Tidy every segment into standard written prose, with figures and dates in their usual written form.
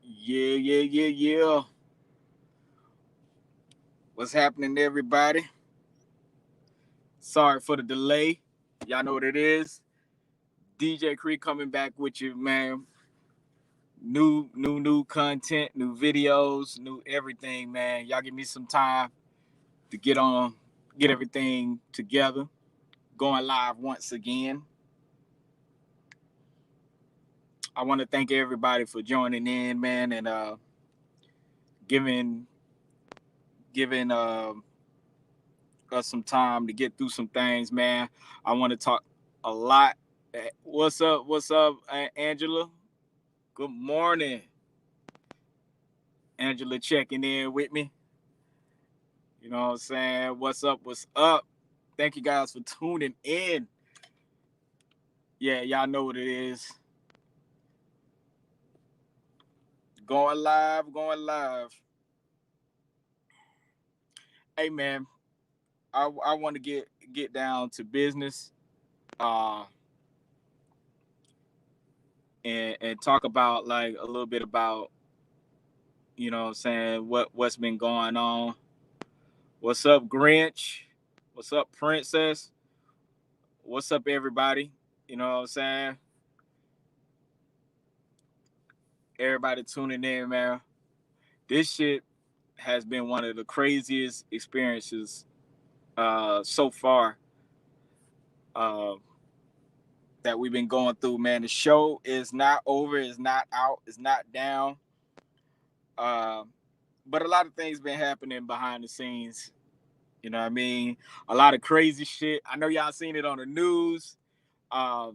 Yeah. What's happening, everybody? Sorry for the delay. Y'all know what it is. DJ Cree coming back with you, man. New content, new videos, new everything, man. Y'all give me some time to get everything together. Going live once again. I want to thank everybody for joining in, man, and giving giving us some time to get through some things, man. I want to talk a lot. What's up? What's up, Angela? Good morning. Angela checking in with me. You know what I'm saying? What's up? What's up? Thank you guys for tuning in. Yeah, y'all know what it is. Going live, going live. Hey, man, I want to get down to business. Uh, and talk about like a little bit about what I'm saying, what's been going on. What's up, Grinch? What's up, Princess? What's up, everybody? You know what I'm saying? Everybody tuning in, man. This shit has been one of the craziest experiences so far uh, that we've been going through, man. The show is not over, it's not out, it's not down. Uh, but a lot of things been happening behind the scenes. You know what I mean? A lot of crazy shit. I know y'all seen it on the news. Uh,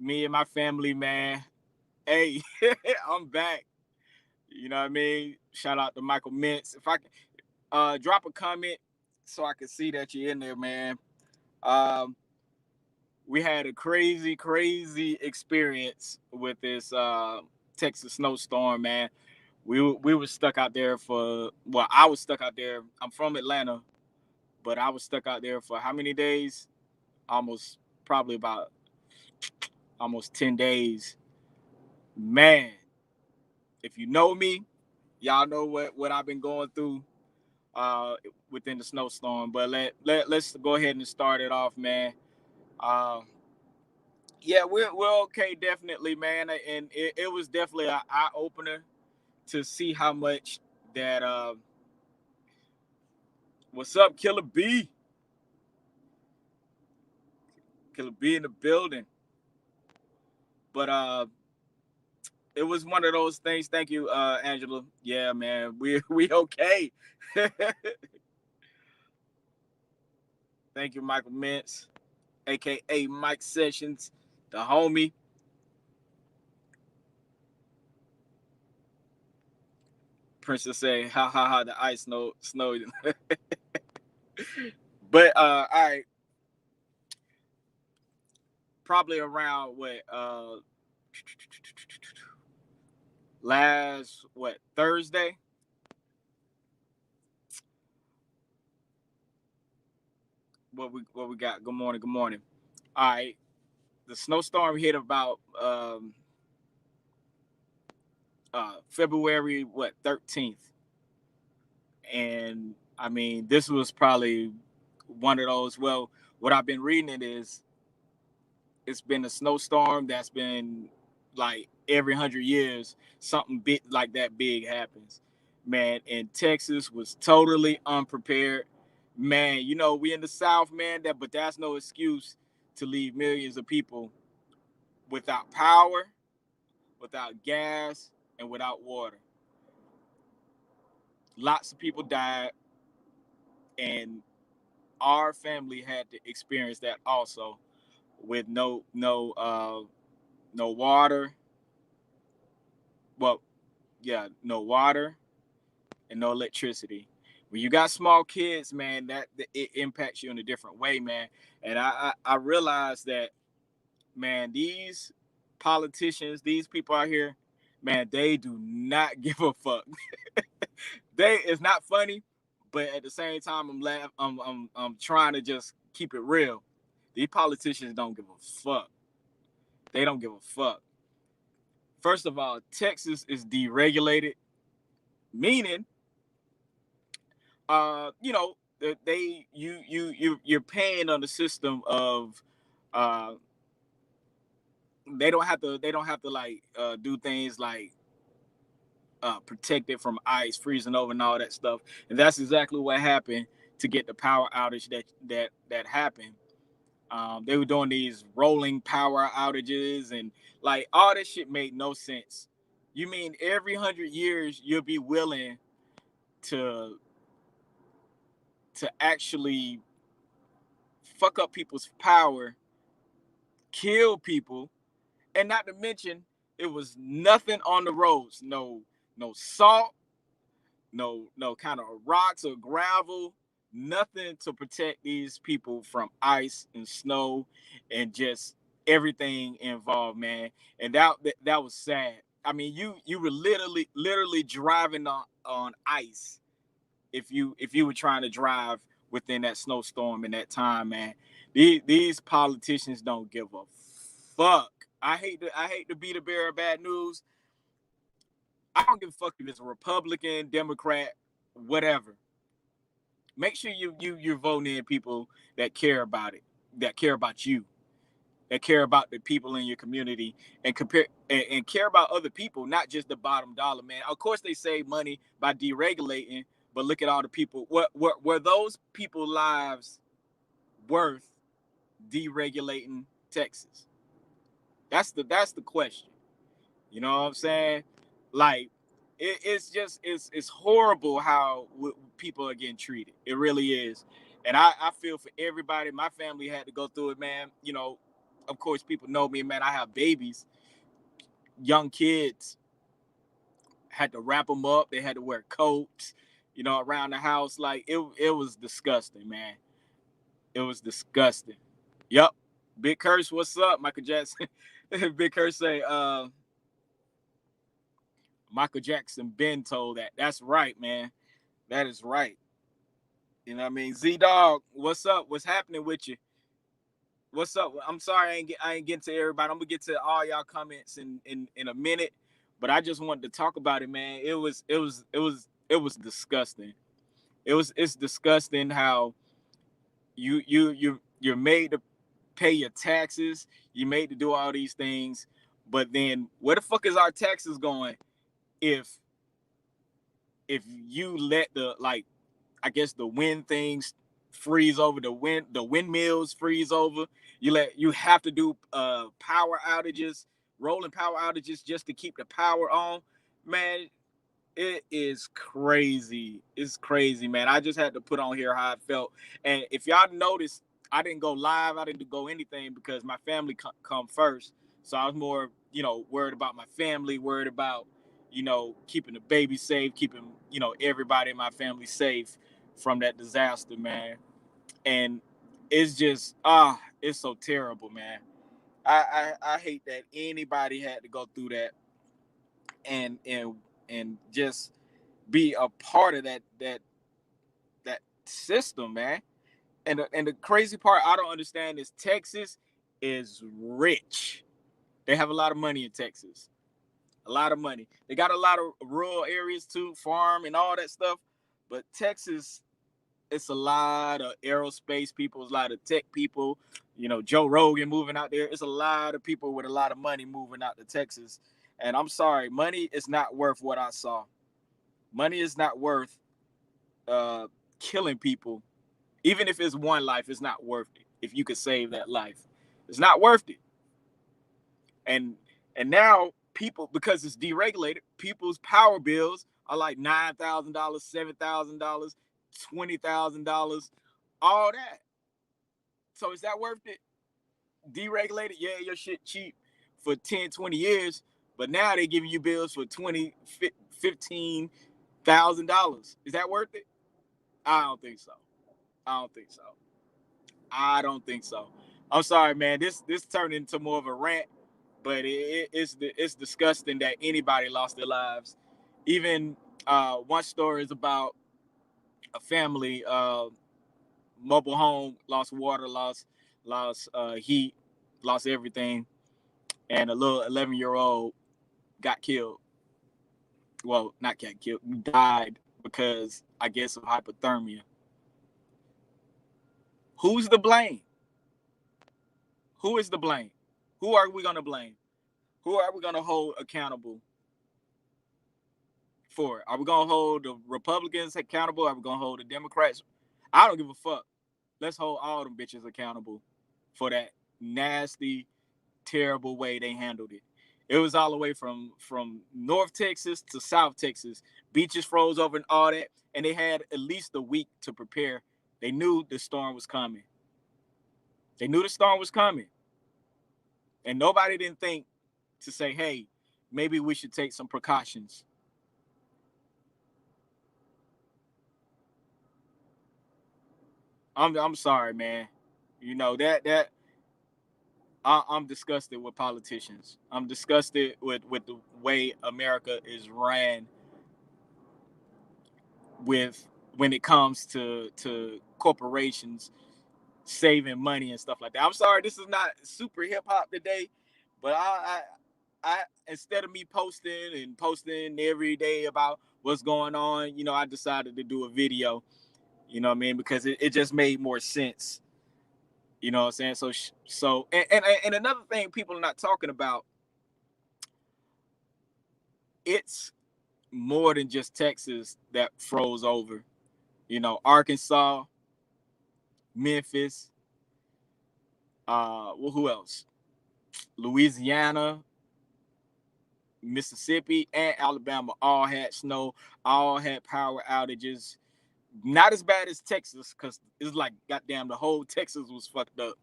Me and my family, man. Hey, I'm back. You know what I mean? Shout out to Michael Mintz. If I can drop a comment so I can see that you're in there, man. Um, we had a crazy experience with this Texas snowstorm, man. We were stuck out there for I was stuck out there. I'm from Atlanta, but I was stuck out there for how many days? Almost probably about almost 10 days. Man, if you know me, y'all know what I've been going through uh within the snowstorm. But let's go ahead and start it off, man. Uh yeah, we're okay, definitely, man. And it was definitely an eye opener to see how much that what's up, Killer B? Killer B in the building. But it was one of those things. Thank you, Angela. Yeah, man, we okay. Thank you, Michael Mintz, aka Mike Sessions, the homie. Princess say, ha ha ha, the ice snowed. But all right, probably around last Thursday. What we got? Good morning, good morning. All right, the snowstorm hit about February 13th, and I mean this was probably one of those. Well, what I've been reading it is it's been a snowstorm that's been like every 100 years something big like that big happens, man. And Texas was totally unprepared, man. You know, we in the South, man, but that's no excuse to leave millions of people without power, without gas, and without water. Lots of people died, and our family had to experience that also, with no water. Well, yeah, no water and no electricity. When you got small kids, man, that it impacts you in a different way, man. And I realize that, man, these politicians, these people out here, man, they do not give a fuck. It's not funny, but at the same time, I'm trying to just keep it real. These politicians don't give a fuck. They don't give a fuck. First of all, Texas is deregulated, meaning, you know, you're paying on the system of, uh, they don't have to like do things like protect it from ice freezing over and all that stuff. And that's exactly what happened to get the power outage that happened. They were doing these rolling power outages, and like all that shit made no sense. You mean every 100 years you'll be willing to actually fuck up people's power, kill people, and not to mention it was nothing on the roads, no salt, no kind of rocks or gravel, nothing to protect these people from ice and snow and just everything involved, man. And that was sad. I mean, you were literally driving on ice if you were trying to drive within that snowstorm in that time, man. These politicians don't give a fuck. I hate to be the bearer of bad news. I don't give a fuck if it's a Republican, Democrat, whatever. Make sure you're voting in people that care about it, that care about you, that care about the people in your community, and and care about other people, not just the bottom dollar, man. Of course, they save money by deregulating, but look at all the people. What were those people lives worth deregulating Texas? That's the question. You know what I'm saying? Like, it's horrible how people are getting treated. It really is, and I feel for everybody. My family had to go through it, man. You know, of course, people know me, man. I have babies, young kids. Had to wrap them up. They had to wear coats, you know, around the house. Like it was disgusting, man. It was disgusting. Yep. Big Curse, what's up, Michael Jackson? Big Curse say, Michael Jackson been told that. That's right, man. That is right. You know what I mean? Z Dog, what's up? What's happening with you? What's up? I'm sorry I ain't getting to everybody. I'm gonna get to all y'all comments in a minute, but I just wanted to talk about it, man. It was disgusting. It's disgusting how you're made to pay your taxes. You made to do all these things, but then where the fuck is our taxes going if you let the, like, I guess the wind things freeze over, the windmills freeze over. You have to do power outages, rolling power outages just to keep the power on. Man, it is crazy. It's crazy, man. I just had to put on here how I felt. And if y'all noticed, I didn't go live. I didn't go anything because my family come first. So I was more, worried about my family, worried about, keeping the baby safe, keeping, everybody in my family safe from that disaster, man. And it's just, it's so terrible, man. I hate that anybody had to go through that and just be a part of that system, man. And the crazy part I don't understand is Texas is rich. They have a lot of money in Texas. A lot of money. They got a lot of rural areas too, farm and all that stuff. But Texas, it's a lot of aerospace people, it's a lot of tech people. Joe Rogan moving out there. It's a lot of people with a lot of money moving out to Texas. And I'm sorry, money is not worth what I saw. Money is not worth uh, killing people. Even if it's one life, it's not worth it. If you could save that life, it's not worth it. And now people, because it's deregulated, people's power bills are like $9,000, $7,000, $20,000, all that. So is that worth it? Deregulated, yeah, your shit cheap for 10, 20 years, but now they're giving you bills for 20, $15,000. Is that worth it? I don't think so. I don't think so. I don't think so. I'm sorry, man. This turned into more of a rant, but it's disgusting that anybody lost their lives. Even one story is about a family, mobile home, lost water, lost heat, lost everything, and a little 11-year-old. got killed. Well, not got killed, died because I guess of hypothermia. Who's the blame? Who is the blame? Who are we gonna blame? Who are we gonna hold accountable for? Are we gonna hold the Republicans accountable? Are we gonna hold the Democrats? I don't give a fuck. Let's hold all them bitches accountable for that nasty, terrible way they handled it. It was all the way from North Texas to South Texas. Beaches froze over and all that, and they had at least a week to prepare. They knew the storm was coming. They knew the storm was coming, and nobody didn't think to say, "Hey, maybe we should take some precautions." I'm sorry, man. You know that I'm disgusted with politicians. I'm disgusted with the way America is ran with when it comes to corporations saving money and stuff like that. I'm sorry, this is not super hip hop today, but I instead of me posting every day about what's going on, you know, I decided to do a video. You know what I mean? Because it just made more sense. You know what I'm saying? And another thing people are not talking about, it's more than just Texas that froze over. You know, Arkansas, Memphis, well, who else? Louisiana, Mississippi, and Alabama all had snow, all had power outages. Not as bad as Texas, because it's like goddamn the whole Texas was fucked up.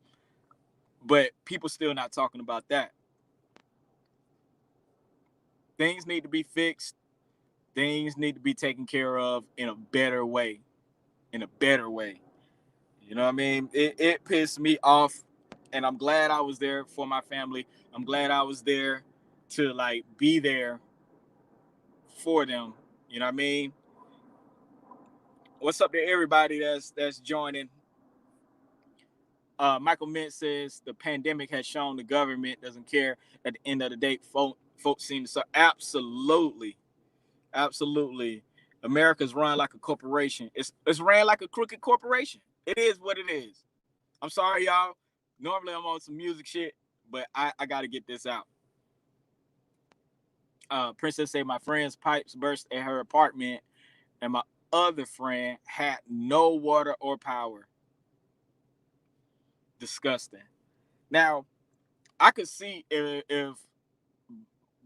But people still not talking about that. Things need to be fixed. Things need to be taken care of in a better way. In a better way. You know what I mean? It pissed me off, and I'm glad I was there for my family. I'm glad I was there to like be there for them. You know what I mean? What's up to everybody that's joining? Michael Mint says the pandemic has shown the government doesn't care. At the end of the day, folks seem to say absolutely, absolutely. America's run like a corporation. It's ran like a crooked corporation. It is what it is. I'm sorry, y'all. Normally I'm on some music shit, but I got to get this out. Princess say my friend's pipes burst at her apartment, and my other friend had no water or power. Disgusting. Now, I could see if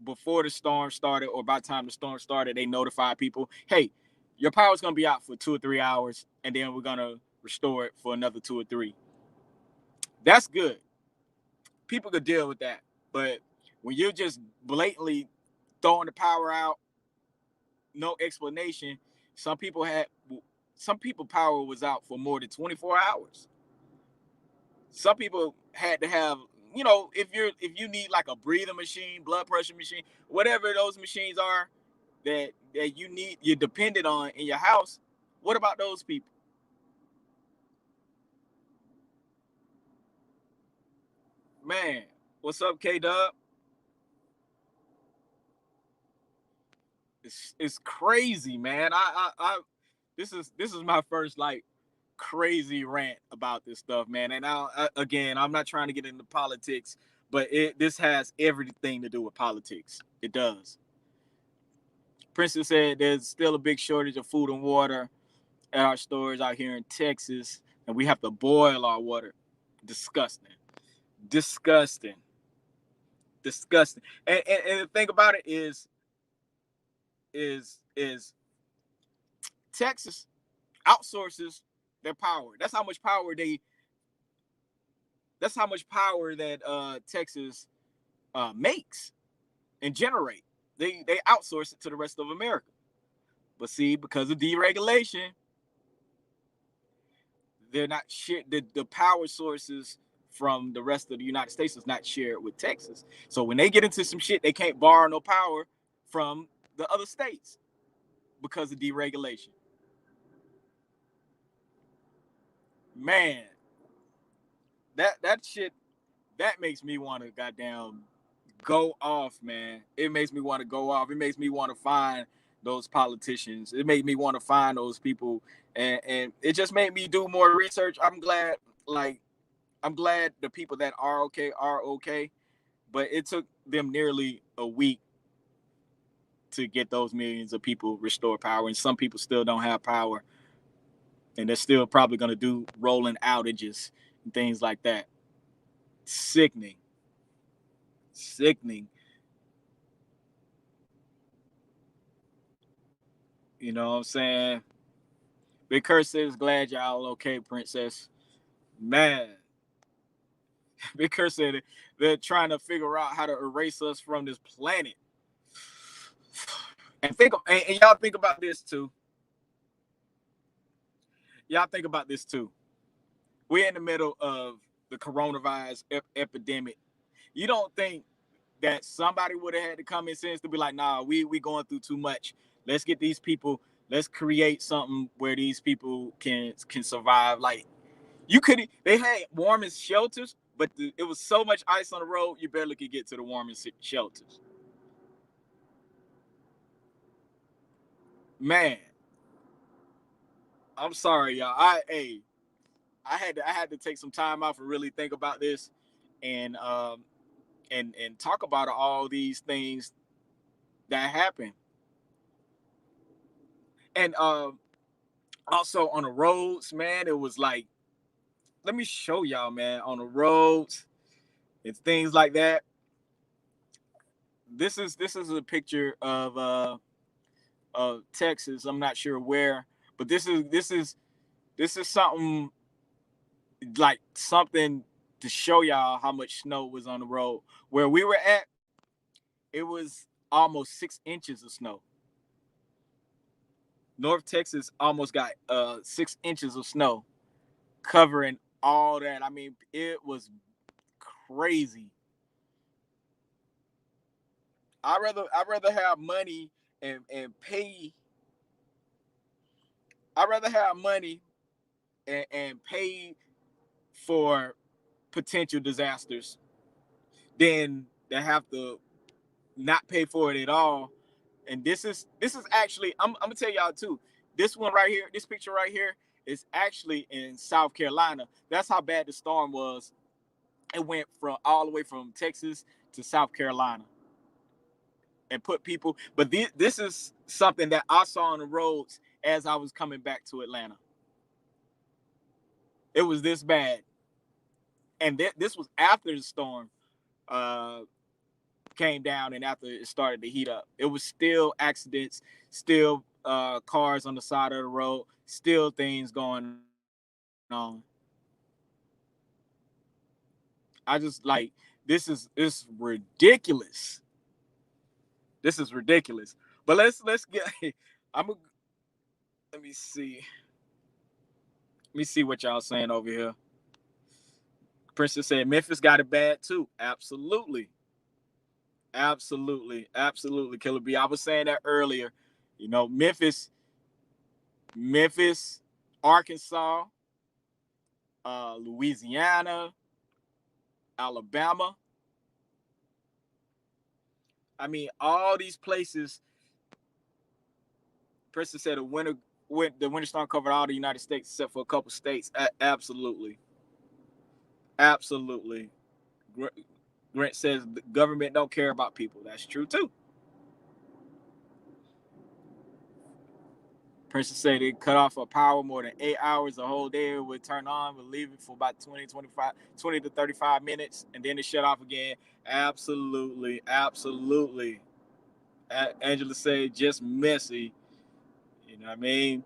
before the storm started or by the time the storm started, they notified people, hey, your power's gonna be out for 2 or 3 hours, and then we're gonna restore it for another 2 or 3. That's good. People could deal with that. But when you're just blatantly throwing the power out, no explanation, some people power was out for more than 24 hours. Some people had to have, you know, if you need like a breathing machine, blood pressure machine, whatever those machines are that you're dependent on in your house. What about those people? Man, what's up, K Dub? It's crazy, man. I this is my first like crazy rant about this stuff, man. And again, I'm not trying to get into politics, but this has everything to do with politics. It does. Princeton said there's still a big shortage of food and water at our stores out here in Texas, and we have to boil our water. Disgusting. Disgusting. Disgusting. And the thing about it is Texas outsources their power. That's how much power that Texas makes and generate. They outsource it to the rest of America. But see, because of deregulation, they're not shit. The power sources from the rest of the United States is not shared with Texas. So when they get into some shit, they can't borrow no power from the other states because of deregulation. Man, that shit that makes me want to goddamn go off, man. It makes me want to go off. It makes me want to find those politicians. It made me want to find those people, and it just made me do more research. I'm glad the people that are okay, but it took them nearly a week to get those millions of people restored power, and some people still don't have power, and they're still probably going to do rolling outages and things like that. Sickening, sickening. You know what I'm saying? Big Kurt says, glad y'all okay, princess. Man, Big Kurt said they're trying to figure out how to erase us from this planet. And y'all think about this too. Y'all think about this too. We're in the middle of the coronavirus epidemic. You don't think that somebody would have had the common sense to be like, nah, we going through too much. Let's get these people. Let's create something where these people can survive. Like they had warming shelters, but it was so much ice on the road, you barely could get to the warming shelters. Man, I'm sorry, y'all. I had to take some time off and really think about this, and and talk about all these things that happen. And also on the roads, man, it was like, let me show y'all, man, on the roads and things like that. This is a picture of Texas. I'm not sure where, but this is something, like something to show y'all how much snow was on the road. Where we were at, it was almost 6 inches of snow. North Texas almost got 6 inches of snow covering all that. I mean, it was crazy. I rather have money and pay. I rather have money and pay for potential disasters than to have to not pay for it at all. And this is actually, I'm gonna tell y'all too. This one right here, this picture right here, is actually in South Carolina. That's how bad the storm was. It went from all the way from Texas to South Carolina and put people. But this is something that I saw on the roads as I was coming back to Atlanta. It was this bad, and this was after the storm uh, came down and after it started to heat up. It was still accidents, still cars on the side of the road, still things going on. I just like, this is ridiculous. This is ridiculous. But let's get. I'm a, let me see. Let me see what y'all saying over here. Princess said Memphis got it bad too. Absolutely. Absolutely. Absolutely. Killer B. I was saying that earlier. You know, Memphis, Arkansas, Louisiana, Alabama. I mean, all these places. Princess said the winter storm covered all the United States except for a couple states. Absolutely. Absolutely. Grant says the government don't care about people. That's true too. Princess said it cut off a power more than 8 hours. The whole day it would turn on, would leave it for about 20 to 35 minutes, and then it shut off again. Absolutely. Absolutely. Angela said just messy. You know what I mean?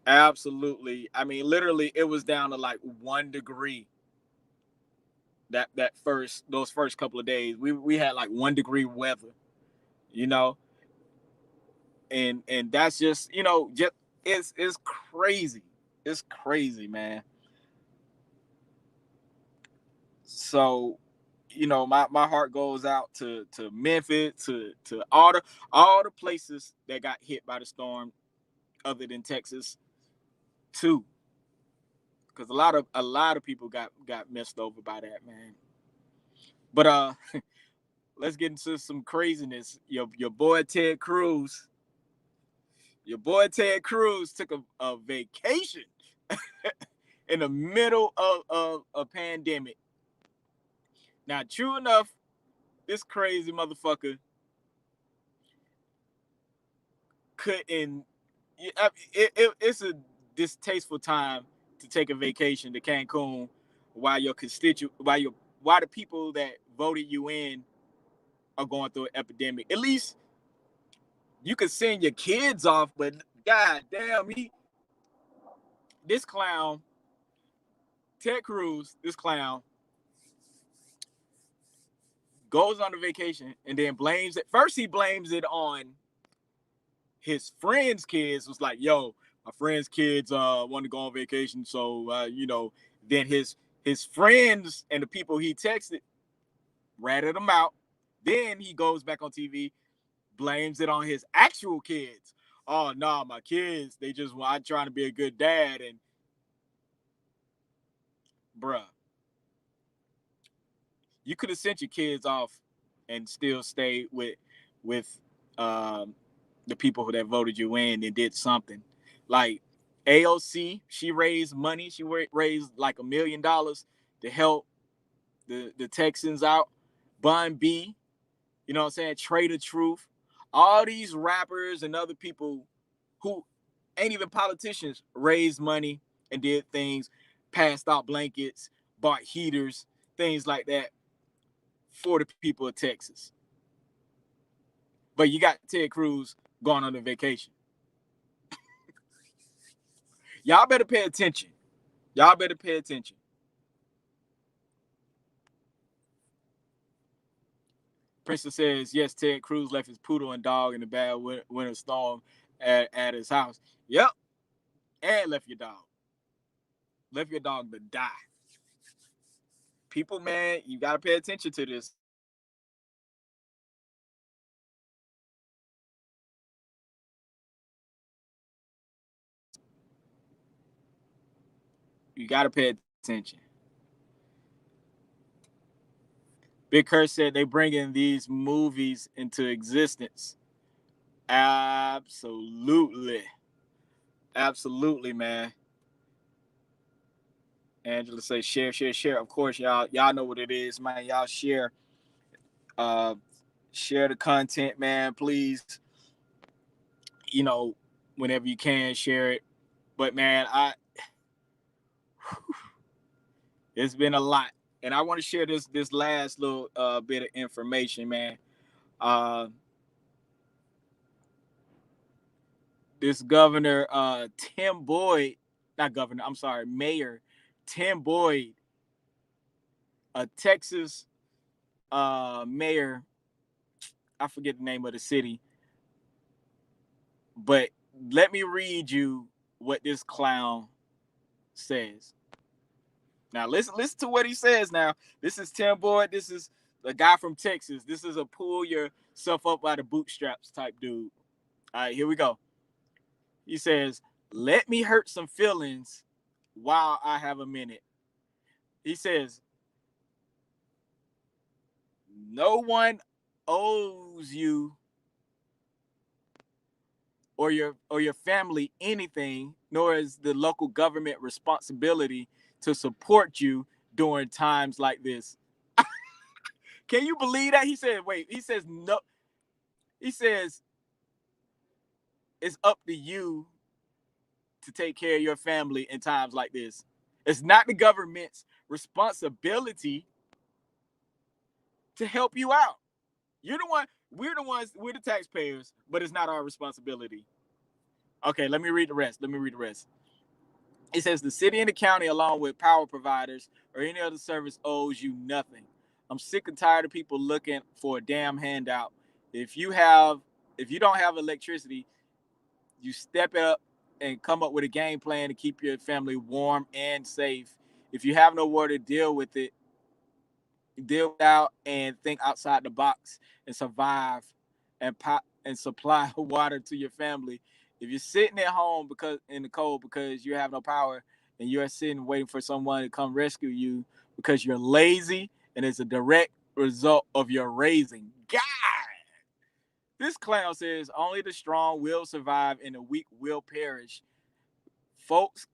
Absolutely. I mean, literally, it was down to like 1 degree. Those first couple of days, we had like 1 degree weather. You know, and that's just, just it's crazy. It's crazy, man. So, my heart goes out to Memphis, to all the places that got hit by the storm, other than Texas too, because a lot of people got messed over by that, man. But let's get into some craziness. Your boy Ted Cruz, your boy Ted Cruz took a vacation in the middle of a pandemic. Now, true enough, this crazy motherfucker couldn't. It's a distasteful time to take a vacation to Cancun while your constituent, while the people that voted you in are going through an epidemic. At least you could send your kids off, but god damn, this clown, Ted Cruz, this clown goes on a vacation and then blames it. First, he blames it on his friends' kids. Was like, yo, my friends' kids want to go on vacation, so then his friends and the people he texted ratted him out. Then he goes back on TV, blames it on his actual kids. Oh no, nah, my kids, they just want, I'm trying to be a good dad. And bruh, you could have sent your kids off and still stayed with um, the people that voted you in and did something. Like AOC, she raised money. She raised like $1 million to help the Texans out. Bun B, you know what I'm saying? Trader Truth. All these rappers and other people who ain't even politicians raised money and did things, passed out blankets, bought heaters, things like that for the people of Texas. But you got Ted Cruz going on a vacation. Y'all better pay attention. Y'all better pay attention. Princess says, yes, Ted Cruz left his poodle and dog in the bad winter storm at his house. Yep. And left your dog. Left your dog to die. People, man, you got to pay attention to this. You got to pay attention. Big Kurt said they bringing these movies into existence. Absolutely. Absolutely, man. Angela say share, share, share. Of course, y'all know what it is, man. Y'all uh, share the content, man. Please, you know, whenever you can, share it. But man, it's been a lot, and I want to share this last little bit of information, man. Uh, this governor, Tim Boyd, not governor, I'm sorry, Mayor Tim Boyd, a Texas mayor. I forget the name of the city, but let me read you what this clown says. Now listen to what he says. Now this is Tim Boyd. This is the guy from Texas. This is a pull yourself up by the bootstraps type dude. All right, here we go. He says, "Let me hurt some feelings while I have a minute." He says, "No one owes you or your family anything, nor is the local government responsibility to support you during times like this." Can you believe that? He said, wait, he says no. He says it's up to you to take care of your family in times like this. It's not the government's responsibility to help you out. You're the one, we're the ones, we're the taxpayers, but it's not our responsibility. Okay, let me read the rest. Let me read the rest. It says the city and the county, along with power providers or any other service, owes you nothing. I'm sick and tired of people looking for a damn handout. If you have, if you don't have electricity, you step up and come up with a game plan to keep your family warm and safe. If you have nowhere to deal with it, deal out and think outside the box and survive and supply water to your family. If you're sitting at home because in the cold because you have no power and you're sitting waiting for someone to come rescue you because you're lazy and it's a direct result of your raising. God, this clown says only the strong will survive and the weak will perish. Folks,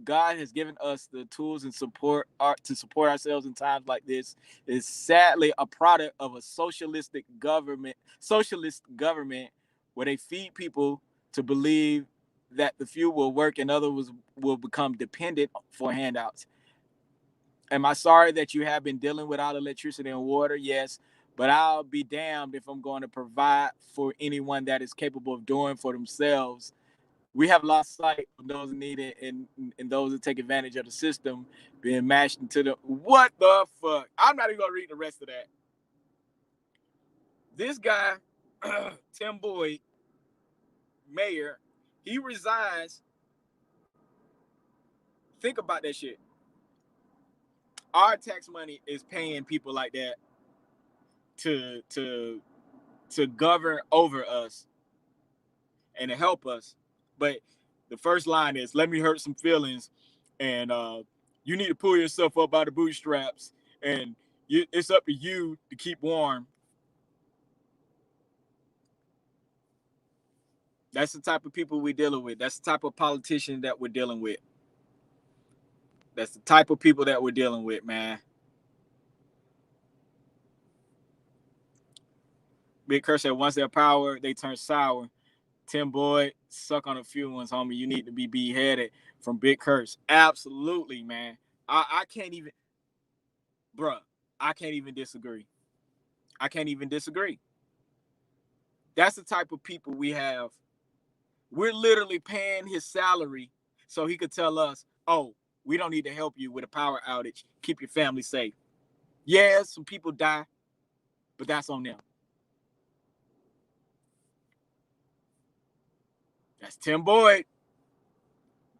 God has given us the tools and support to support ourselves in times like this. Is sadly a product of a socialist government where they feed people to believe that the few will work and others will become dependent for handouts. Am I sorry that you have been dealing without electricity and water? Yes, but I'll be damned if I'm going to provide for anyone that is capable of doing for themselves. We have lost sight of those in need and those that take advantage of the system being mashed into the what the fuck. I'm not even gonna read the rest of that. This guy, Tim Boyd, mayor, he resigns. Think about that shit. Our tax money is paying people like that to to to govern over us and to help us. But the first line is, "Let me hurt some feelings," and you need to pull yourself up by the bootstraps, and it's up to you to keep warm. That's the type of people we're dealing with. That's the type of politician that we're dealing with. That's the type of people that we're dealing with, man. Big Curse said once they're power, they turn sour. Tim Boyd, suck on a few ones, homie. You need to be beheaded from Big Curse. Absolutely, man. I can't even, bruh, I can't even disagree. I can't even disagree. That's the type of people we have. We're literally paying his salary so he could tell us, oh, we don't need to help you with a power outage. Keep your family safe. Yeah, some people die, but that's on them. That's Tim Boyd.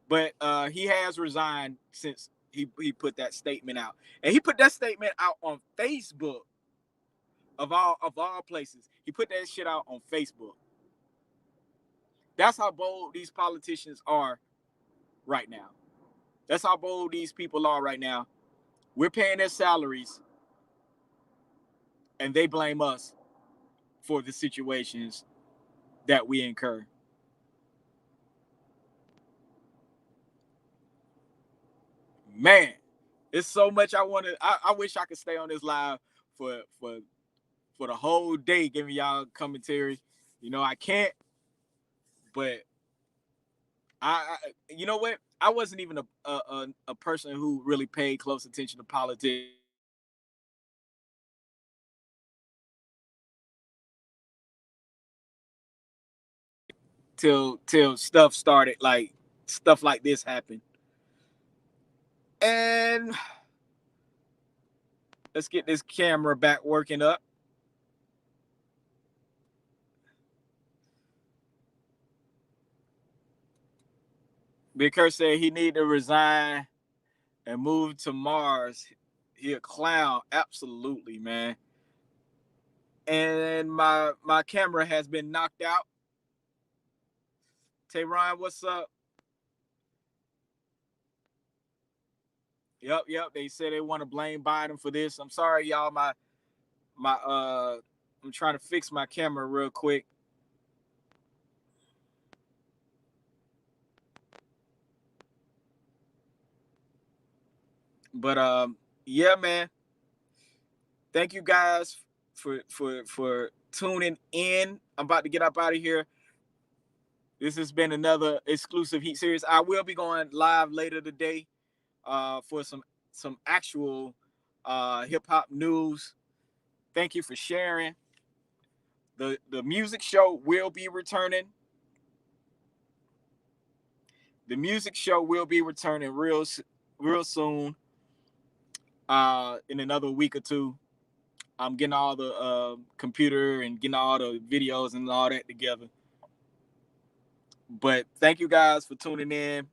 But he has resigned since he put that statement out. And he put that statement out on Facebook of all places. He put that shit out on Facebook. That's how bold these politicians are right now. That's how bold these people are right now. We're paying their salaries and they blame us for the situations that we incur. Man, it's so much I want to. I wish I could stay on this live for the whole day, giving y'all commentary. You know I can't, but you know what? I wasn't even a person who really paid close attention to politics till stuff like this happened. And let's get this camera back working up. Big Kurt said he need to resign and move to Mars. He a clown, absolutely, man. And my camera has been knocked out. Tehran, what's up? Yep. They said they want to blame Biden for this. I'm sorry, y'all. My I'm trying to fix my camera real quick. But yeah, man. Thank you guys for tuning in. I'm about to get up out of here. This has been another exclusive Heat series. I will be going live later today for some actual hip hop news. Thank you for sharing. The music show will be returning. The music show will be returning real soon. In another week or two. I'm getting all the computer and getting all the videos and all that together. But thank you guys for tuning in.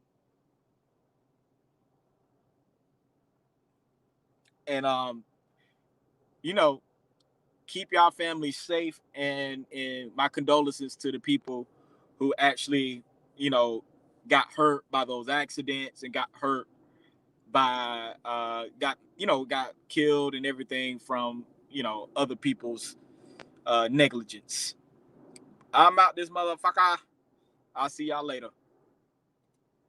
And you know, keep y'all family safe and my condolences to the people who actually, you know, got hurt by those accidents and got hurt by got killed and everything from other people's negligence. I'm out this motherfucker. I'll see y'all later.